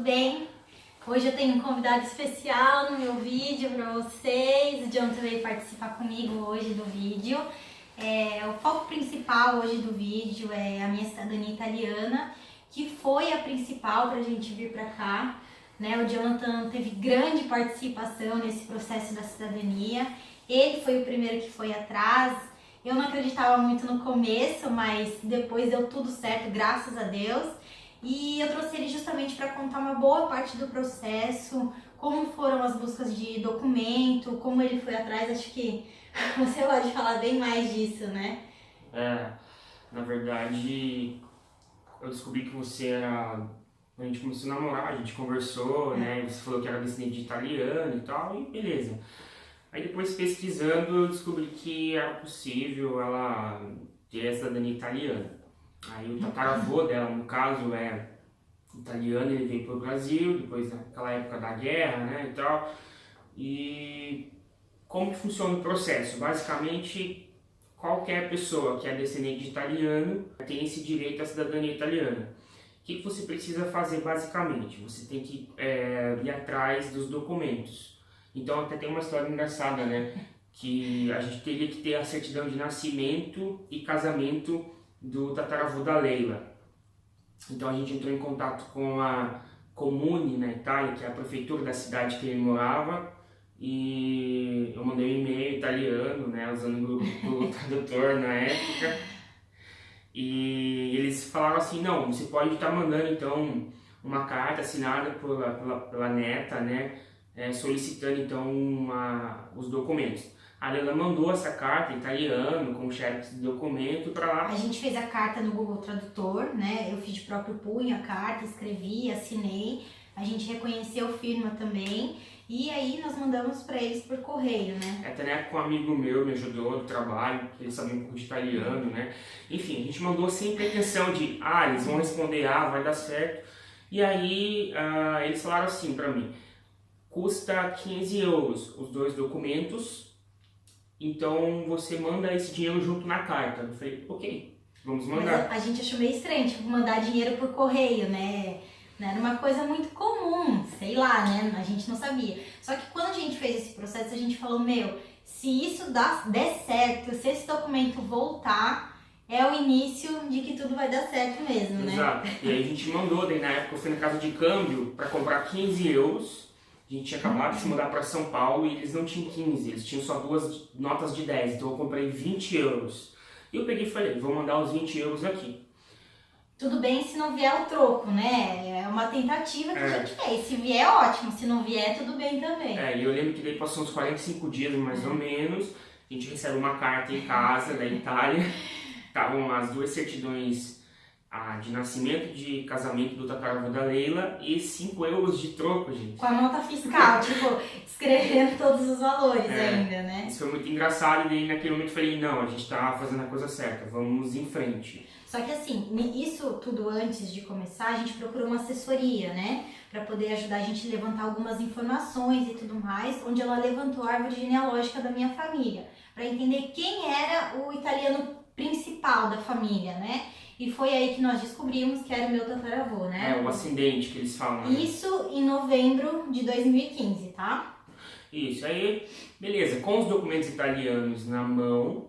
bem? Hoje eu tenho um convidado especial no meu vídeo para vocês. O Jonathan veio participar comigo hoje do vídeo. O foco principal hoje do vídeo é a minha cidadania italiana, que foi a principal para a gente vir para cá. O Jonathan teve grande participação nesse processo da cidadania. Ele foi o primeiro que foi atrás. Eu não acreditava muito no começo, mas depois deu tudo certo, graças a Deus. E eu trouxe ele justamente para contar uma boa parte do processo, como foram as buscas de documento, como ele foi atrás. Acho que você pode falar bem mais disso, né? Na verdade, eu descobri que você era... A gente começou a namorar, a gente conversou, né? Você falou que era descendente de italiano e tal, e beleza. Aí depois, pesquisando, eu descobri que era possível ela ter a cidadania italiana. Aí o tataravô dela, no caso, é italiano, ele veio para o Brasil, depois naquela época da guerra, né, e tal. E como que funciona o processo? Basicamente, qualquer pessoa que é descendente de italiano tem esse direito à cidadania italiana. O que você precisa fazer, basicamente? Você tem que ir atrás dos documentos. Então, até tem uma história engraçada, né, que a gente teria que ter a certidão de nascimento e casamento do tataravô da Leila. Então a gente entrou em contato com a Comune na Itália, que é a prefeitura da cidade que ele morava, e eu mandei um e-mail italiano, né, usando o Google Tradutor na época, e eles falaram assim: não, você pode estar mandando então uma carta assinada pela neta, né, solicitando então os documentos. A Leila mandou essa carta em italiano, com o xerox de documento para lá. A gente fez a carta no Google Tradutor, né? Eu fiz de próprio punho a carta, escrevi, assinei. A gente reconheceu firma também. E aí nós mandamos para eles por correio, né? Até na época um amigo meu me ajudou no trabalho, ele sabia um pouco de italiano, né? Enfim, a gente mandou sem pretensão de, eles vão responder, vai dar certo. E aí eles falaram assim para mim: custa 15 euros os dois documentos, então você manda esse dinheiro junto na carta. Eu falei, ok, vamos mandar. Mas a gente achou meio estranho, tipo, mandar dinheiro por correio, né? Não era uma coisa muito comum, sei lá, né? A gente não sabia. Só que quando a gente fez esse processo, a gente falou, se isso der certo, se esse documento voltar, é o início de que tudo vai dar certo mesmo, né? Exato. E aí a gente mandou, daí na época eu fui na casa de câmbio para comprar 15 euros. A gente tinha acabado de se mudar para São Paulo e eles não tinham 15, eles tinham só duas notas de 10, então eu comprei 20 euros. E eu peguei e falei, vou mandar os 20 euros aqui. Tudo bem se não vier o troco, né? É uma tentativa que a gente fez. Se vier, ótimo. Se não vier, tudo bem também. E eu lembro que daí passou uns 45 dias, mais ou menos. A gente recebe uma carta em casa da Itália. Estavam as duas certidões de nascimento, de casamento do tataravô da Leila e 5 euros de troco, gente. Com a nota fiscal, tipo, escrevendo todos os valores ainda, né? Isso foi muito engraçado e daí naquele momento eu falei, não, a gente tá fazendo a coisa certa, vamos em frente. Só que assim, isso tudo antes de começar, a gente procurou uma assessoria, né? Pra poder ajudar a gente a levantar algumas informações e tudo mais, onde ela levantou a árvore genealógica da minha família, pra entender quem era o italiano principal da família, né? E foi aí que nós descobrimos que era o meu tataravô, né? O ascendente que eles falam. Né? Isso em novembro de 2015, tá? Isso, aí, beleza, com os documentos italianos na mão,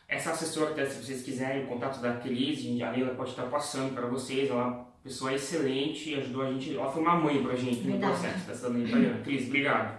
essa assessora, até se vocês quiserem, o contato da Cris, a Leila pode estar passando para vocês, ela é uma pessoa excelente, ajudou a gente, ela foi uma mãe pra gente no processo da cidadania italiana. Cris, obrigado.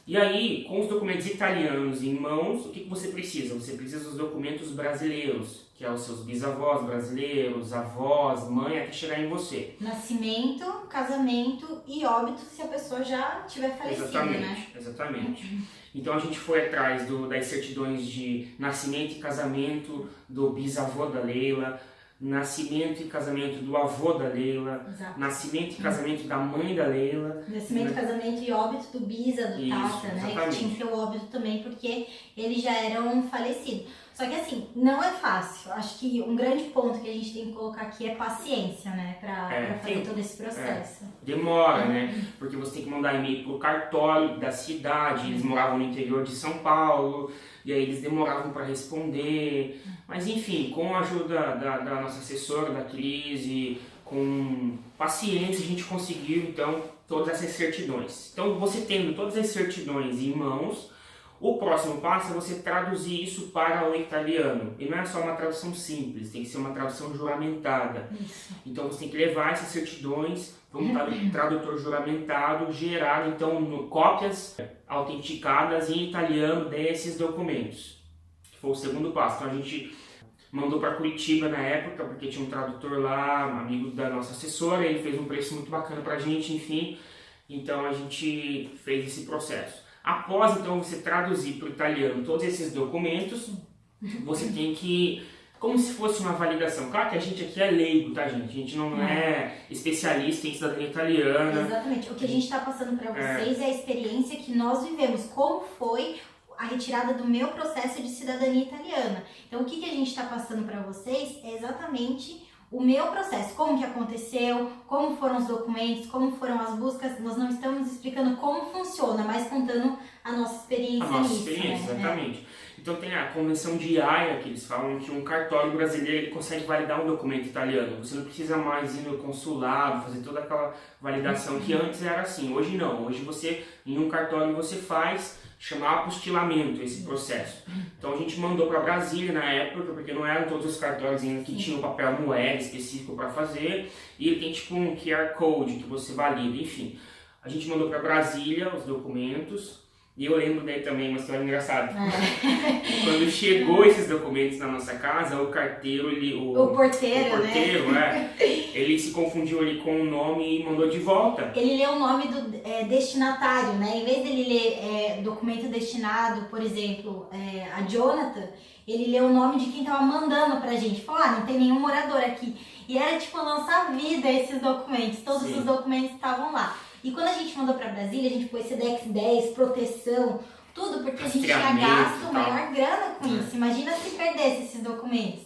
E aí, com os documentos italianos em mãos, o que você precisa? Você precisa dos documentos brasileiros, que é os seus bisavós brasileiros, avós, mãe, até chegar em você. Nascimento, casamento e óbito se a pessoa já tiver falecido, né? Exatamente. Então a gente foi atrás das certidões de nascimento e casamento do bisavô da Leila, nascimento e casamento do avô da Leila, nascimento e casamento da mãe da Leila. Nascimento, casamento e óbito do bisa, do tata, né? Que tinha que ter o óbito também, porque eles já eram falecidos. Só que assim, não é fácil. Acho que um grande ponto que a gente tem que colocar aqui é paciência, né? Pra fazer todo esse processo. Demora, né? Porque você tem que mandar e-mail pro cartório da cidade, eles moravam no interior de São Paulo, e aí eles demoravam para responder. Mas enfim, com a ajuda da nossa assessora, da Cris, e com paciência, a gente conseguiu, então, todas essas certidões. Então, você tendo todas as certidões em mãos, o próximo passo é você traduzir isso para o italiano. E não é só uma tradução simples, tem que ser uma tradução juramentada. Isso. Então você tem que levar essas certidões para um tradutor juramentado, gerar então cópias autenticadas em italiano desses documentos. Que foi o segundo passo. Então a gente mandou para Curitiba na época, porque tinha um tradutor lá, um amigo da nossa assessora, ele fez um preço muito bacana para a gente, enfim. Então a gente fez esse processo. Após então você traduzir para o italiano todos esses documentos, você tem que, como se fosse uma validação. Claro que a gente aqui é leigo, tá, gente? A gente não é especialista em cidadania italiana. Exatamente. O que a gente está passando para vocês é a experiência que nós vivemos. Como foi a retirada do meu processo de cidadania italiana. Então, o que a gente está passando para vocês é exatamente o meu processo, como que aconteceu, como foram os documentos, como foram as buscas. Nós não estamos explicando como funciona, mas contando a nossa experiência A nossa nisso, experiência, né? exatamente. Então tem a Convenção de Haia, que eles falam que um cartório brasileiro ele consegue validar um documento italiano. Você não precisa mais ir no consulado, fazer toda aquela validação que antes era assim. Hoje não. Hoje você, em um cartório, você faz chamar apostilamento esse processo. Então a gente mandou para Brasília na época, porque não eram todos os cartórios ainda que tinham papel moeda específico para fazer, e ele tem tipo um QR Code que você valida, enfim. A gente mandou para Brasília os documentos, e eu lembro daí também uma história engraçada. Quando chegou esses documentos na nossa casa, o carteiro, o porteiro, né? Ele se confundiu ali com o nome e mandou de volta. Ele leu o nome do destinatário, né? Em vez dele ler documento destinado, por exemplo, a Jonathan, ele leu o nome de quem tava mandando pra gente. Falou, não tem nenhum morador aqui. E era tipo lançar vida esses documentos. Todos os documentos estavam lá. E quando a gente mandou para Brasília, a gente pôs Sedex 10, proteção, tudo porque a gente tinha gasto maior grana com isso. Imagina se perdesse esses documentos.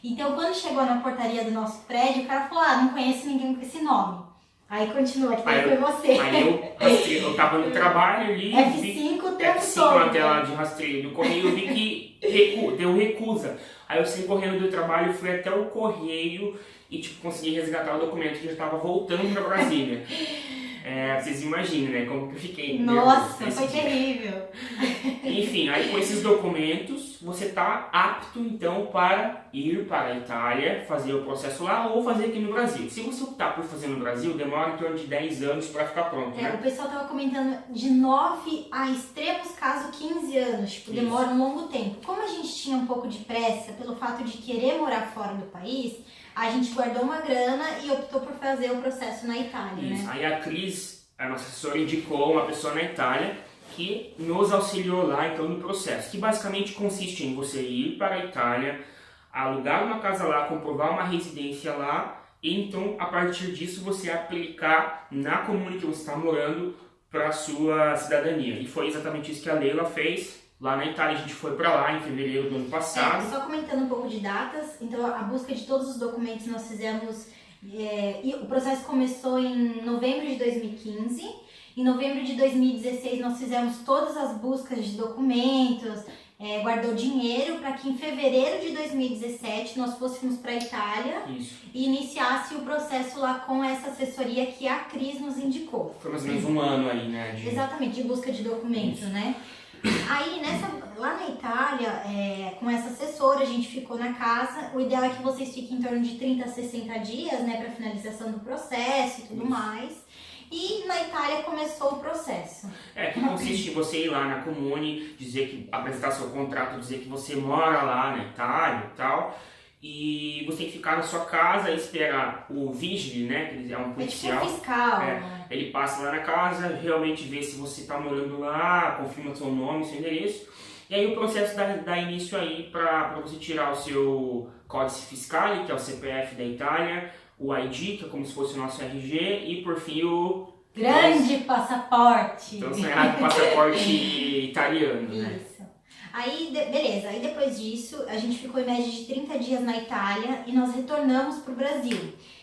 Então, quando chegou na portaria do nosso prédio, o cara falou, não conheço ninguém com esse nome. Aí continua, que daí foi você. Aí eu tava no trabalho ali, F5 o tempo F5 todo. na tela de rastreio do correio, eu vi que deu recusa. Aí eu saí correndo do trabalho, fui até o correio e consegui resgatar o documento que já estava voltando para Brasília. Vocês imaginem, né, como que eu fiquei. Nossa, foi terrível. Enfim, aí com esses documentos, você está apto, então, para ir para a Itália, fazer o processo lá ou fazer aqui no Brasil. Se você optar por fazer no Brasil, demora em torno de 10 anos para ficar pronto, né? O pessoal estava comentando de 9 a extremos casos 15 anos, demora um longo tempo. Como a gente tinha um pouco de pressa pelo fato de querer morar fora do país, a gente guardou uma grana e optou por fazer o processo na Itália, né? Aí a Cris, a nossa assessora, indicou uma pessoa na Itália que nos auxiliou lá, então, no processo. Que basicamente consiste em você ir para a Itália, alugar uma casa lá, comprovar uma residência lá, e então, a partir disso, você aplicar na comuna que você está morando para a sua cidadania. E foi exatamente isso que a Leila fez. Lá na Itália, a gente foi para lá em fevereiro do ano passado. Só comentando um pouco de datas, então a busca de todos os documentos nós fizemos, e o processo começou em novembro de 2015, em novembro de 2016 nós fizemos todas as buscas de documentos, guardou dinheiro para que em fevereiro de 2017 nós fôssemos para a Itália e iniciasse o processo lá com essa assessoria que a Cris nos indicou. Foi mais ou menos um ano aí, né? Exatamente, de busca de documentos, né? Aí, lá na Itália, com essa assessora, a gente ficou na casa. O ideal é que vocês fiquem em torno de 30 a 60 dias, né, para finalização do processo e tudo mais. E na Itália começou o processo. Que consiste em você ir lá na Comune, apresentar seu contrato, dizer que você mora lá na Itália e tal. E você tem que ficar na sua casa e esperar o vigile, né, que é um policial. Tipo um fiscal. Ele passa lá na casa, realmente vê se você está morando lá, confirma seu nome, seu endereço. E aí o processo dá início aí para você tirar o seu códice fiscal, que é o CPF da Itália, o ID, que é como se fosse o nosso RG, e por fim o... Grande passaporte! Então, sonhado passaporte italiano, né? Isso. Aí, beleza, aí depois disso, a gente ficou em média de 30 dias na Itália e nós retornamos para o Brasil.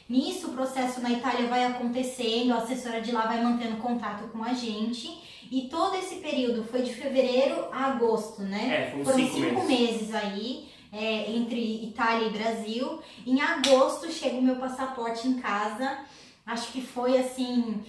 Nisso, o processo na Itália vai acontecendo, a assessora de lá vai mantendo contato com a gente. E todo esse período foi de fevereiro a agosto, né? Foram 5 meses aí. entre Itália e Brasil. Em agosto chega o meu passaporte em casa. Acho que foi assim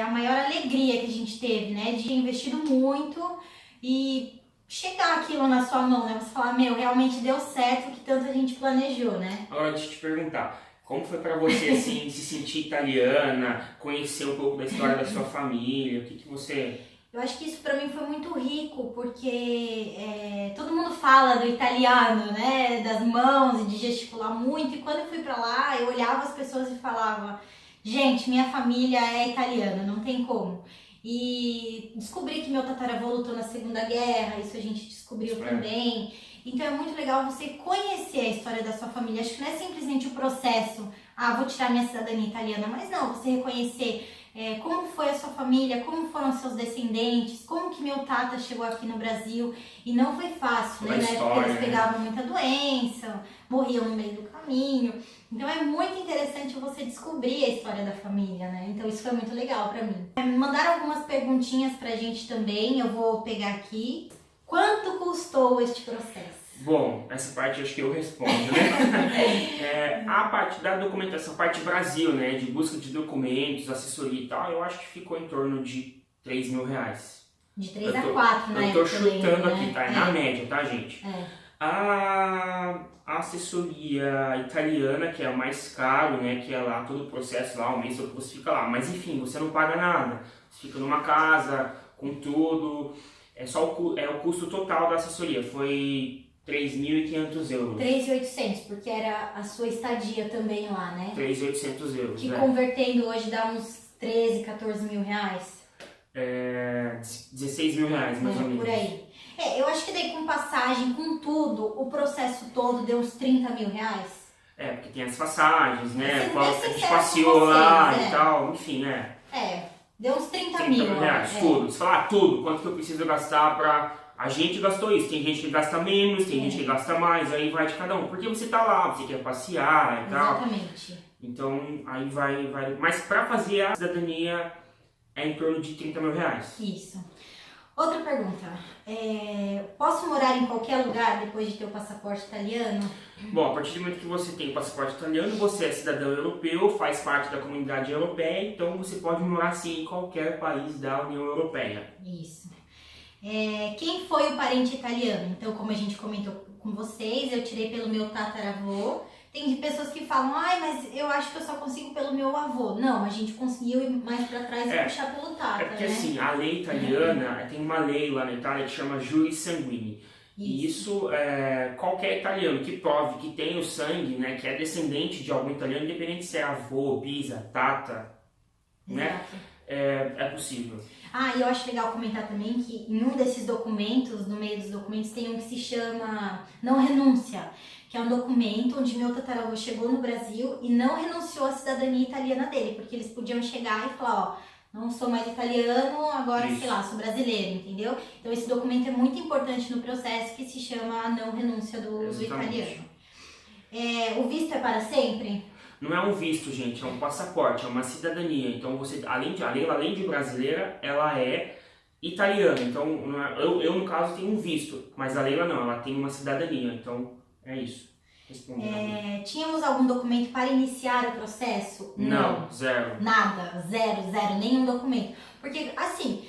a maior alegria que a gente teve, né? De ter investido muito e chegar aquilo na sua mão, né? Você falar, meu, realmente deu certo o que tanto a gente planejou, né? Agora deixa eu te perguntar, como foi pra você assim, se sentir italiana, conhecer um pouco da história da sua família, o que você... Eu acho que isso pra mim foi muito rico, porque todo mundo fala do italiano, né? Das mãos e de gesticular muito. E quando eu fui pra lá, eu olhava as pessoas e falava, gente, minha família é italiana, não tem como. E descobri que meu tataravô lutou na Segunda Guerra, isso a gente descobriu também. Então é muito legal você conhecer a história da sua família. Acho que não é simplesmente o processo, vou tirar minha cidadania italiana, mas não, você reconhecer como foi a sua família, como foram seus descendentes, como que meu tata chegou aqui no Brasil. E não foi fácil, né? Porque eles pegavam muita doença, morriam no meio do caminho. Então é muito interessante você descobrir a história da família, né? Então isso foi muito legal pra mim. Me mandaram algumas perguntinhas pra gente também, eu vou pegar aqui. Quanto custou este processo? Bom, essa parte acho que eu respondo, né? A parte da documentação, a parte Brasil, né? De busca de documentos, assessoria e tal, eu acho que ficou em torno de R$3.000. De 3 a 4, né? Eu tô chutando aqui, tá? É na média, tá, gente? A assessoria italiana, que é o mais caro, né? Que é lá todo o processo lá, o mês todo você fica lá. Mas enfim, você não paga nada. Você fica numa casa, com tudo. É só o custo total da assessoria. Foi €3.500. 3.800, porque era a sua estadia também lá, né? €3.800. Que convertendo hoje dá uns 13, 14 mil reais. R$16.000, mais ou menos. Por aí. Eu acho que daí com passagem, com tudo, o processo todo deu uns 30 mil reais. Porque tem as passagens, né? A gente passeou lá e tal, enfim, deu uns 30 mil mil reais, tudo. Você fala, tudo, quanto que eu preciso gastar pra... A gente gastou isso, tem gente que gasta menos, tem gente que gasta mais, aí vai de cada um. Porque você tá lá, você quer passear e tal. Exatamente. Então, aí vai... Mas pra fazer a cidadania é em torno de R$30.000. Isso. Outra pergunta, posso morar em qualquer lugar depois de ter o passaporte italiano? Bom, a partir do momento que você tem o passaporte italiano, você é cidadão europeu, faz parte da comunidade europeia, então você pode morar sim em qualquer país da União Europeia. Isso. Quem foi o parente italiano? Então, como a gente comentou com vocês, eu tirei pelo meu tataravô. Tem pessoas que falam, mas eu acho que eu só consigo pelo meu avô. Não, a gente conseguiu ir mais pra trás e puxar pelo tata, porque né? assim, a lei italiana, tem uma lei lá na Itália que chama Juris Sanguini. E isso, qualquer italiano que prove que tem o sangue, né, que é descendente de algum italiano, independente se é avô, bisa, tata, né, é possível. E eu acho legal comentar também que em um desses documentos, no meio dos documentos, tem um que se chama não renúncia, que é um documento onde meu tataravô chegou no Brasil e não renunciou à cidadania italiana dele, porque eles podiam chegar e falar, não sou mais italiano, agora, sei lá, sou brasileiro, entendeu? Então esse documento é muito importante no processo, que se chama a não renúncia do italiano. O visto é para sempre? Não é um visto, gente, é um passaporte, é uma cidadania. Então você, além de brasileira, ela é italiana. Então eu no caso tenho um visto, mas a Leila não, ela tem uma cidadania. Então é isso. Tínhamos algum documento para iniciar o processo? Não, zero. Nada, zero, nenhum documento. Porque assim,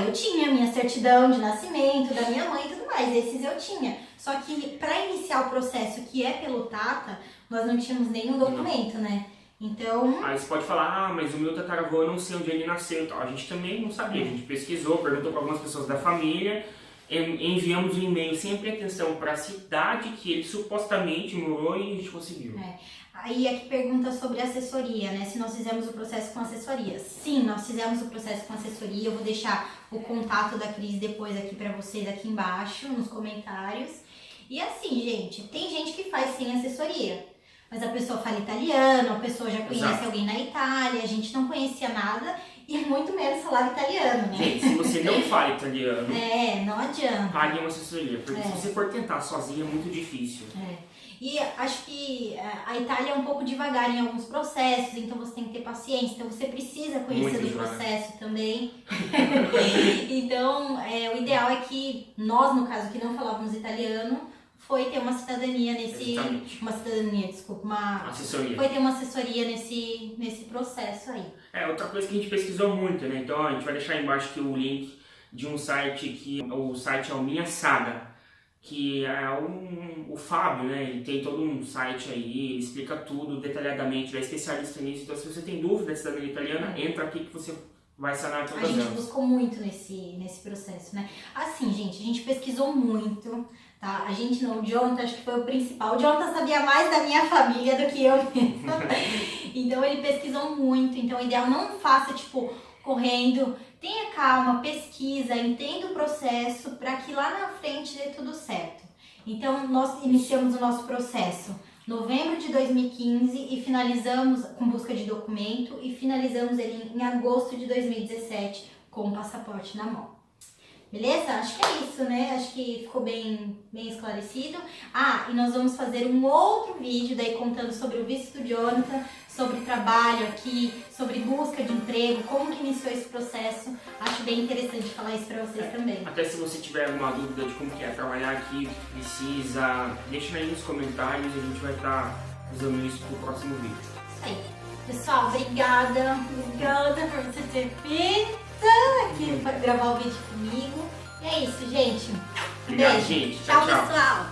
eu tinha a minha certidão de nascimento da minha mãe e tudo mais, esses eu tinha. Só que para iniciar o processo que é pelo Tata, nós não tínhamos nenhum documento, né? Então... Aí você pode falar, mas o meu tataravô eu não sei onde ele nasceu e tal. A gente também não sabia, a gente pesquisou, perguntou para algumas pessoas da família, enviamos um e-mail sempre atenção para a cidade que ele supostamente morou e a gente conseguiu. Aí aqui pergunta sobre assessoria, né? Se nós fizemos o processo com assessoria. Sim, nós fizemos o processo com assessoria. Eu vou deixar o contato da Cris depois aqui para vocês aqui embaixo, nos comentários. E assim, gente, tem gente que faz sem assessoria. Mas a pessoa fala italiano, a pessoa já conhece alguém na Itália, a gente não conhecia nada e muito menos falava italiano, né? Gente, se você não fala italiano, não adianta. Pague uma assessoria, porque se você for tentar sozinho é muito difícil. E acho que a Itália é um pouco devagar em alguns processos, então você tem que ter paciência, então você precisa conhecer do processo também. Então, o ideal é que nós, no caso que não falávamos italiano, foi ter uma cidadania nesse... Exatamente. Uma cidadania, desculpa, uma... Assessoria. Foi ter uma assessoria nesse processo aí. Outra coisa que a gente pesquisou muito, né? Então a gente vai deixar embaixo aqui o link de um site que o site é o Minha Saga, que é o Fábio, né? Ele tem todo um site aí, ele explica tudo detalhadamente, ele é especialista nisso. Então se você tem dúvida da cidadania italiana, entra aqui que você vai sanar todas A gente elas. buscou muito nesse processo, né? Assim, gente, a gente pesquisou muito, tá? A gente não, o Jonathan acho que foi o principal. O Jonathan sabia mais da minha família do que eu mesma. Então ele pesquisou muito. Então o ideal não faça, tipo, correndo. Tenha calma, pesquisa, entenda o processo para que lá na frente dê tudo certo. Então nós iniciamos o nosso processo em novembro de 2015 e finalizamos com busca de documento e finalizamos ele em agosto de 2017 com o passaporte na mão. Beleza? Acho que é isso, né? Acho que ficou bem esclarecido. E nós vamos fazer um outro vídeo daí contando sobre o visto do Jonathan, sobre trabalho aqui, sobre busca de emprego, como que iniciou esse processo. Acho bem interessante falar isso pra vocês também. Até se você tiver alguma dúvida de como que é trabalhar aqui, precisa, deixa aí nos comentários e a gente vai estar usando isso pro próximo vídeo. Isso aí. Pessoal, obrigada por você ter feito aqui para gravar o vídeo comigo. E é isso, gente. Obrigado, Beijo. gente. Tchau, Tchau, tchau. pessoal.